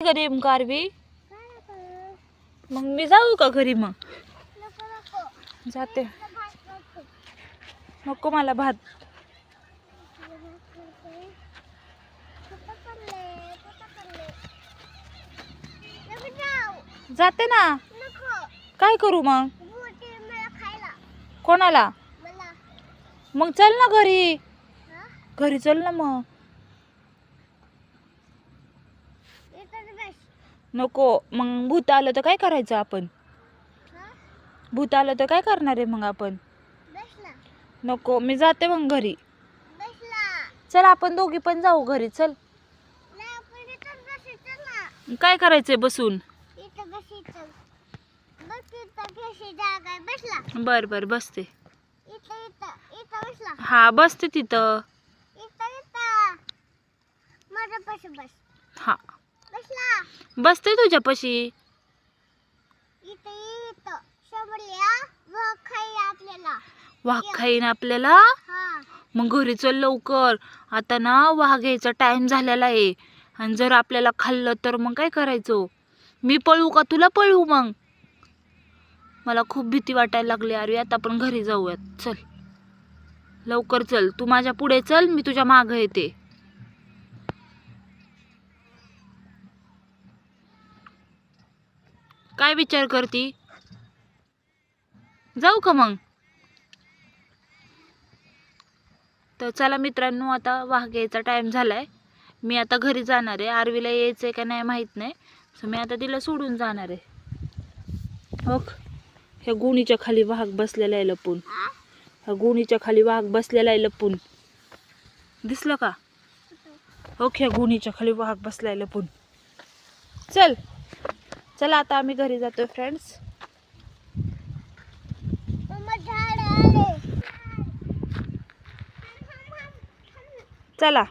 घरी कारवी. मग मी जाऊ का घरी? मग जाते. नको मला भात. जाते ना. काय करू मग? कोणाला? मग चल ना घरी. घरी चल ना मग. नको. मग भूत आलं तर काय करायचं आपण? भूत आलं तर काय करणार आहे मग आपण? नको, मी जाते मग घरी. चल आपण दोघी पण जाऊ घरी. चल. काय करायचंय बसून? बर बर बसते. हा बसते तिथं. हा बसते तुझ्यापाशी. वाघ खाईन आपल्याला. मग घरी चल लवकर. आता ना वाघ यायचा टाइम झालेला आहे. आणि जर आपल्याला खाल्लं तर मग काय करायचं? मी पळू का तुला पळू? मग मला खूप भीती वाटायला लागली. अरे आता आपण घरी जाऊयात. चल लवकर चल. तू माझ्या पुढे चल, मी तुझ्या मागे येते. काय विचार करती? जाऊ का मग? तर चला मित्रांनो, आता वाघ यायचा टाइम झालाय. मी आता घरी जाणार आहे. आरवीला यायचंय का नाही माहित नाही. सो मी आता तिला सोडून जाणार आहे. हो, ह्या गुणीच्या खाली वाघ बसलेला आहे लपून. ह्या गुणीच्या खाली वाघ बसलेला आहे लपून. दिसलं का? ओके, ह्या गुणीच्या खाली वाघ बसलाय लपून. चल चला आता आम्ही घरी जातोय फ्रेंड्स. चला.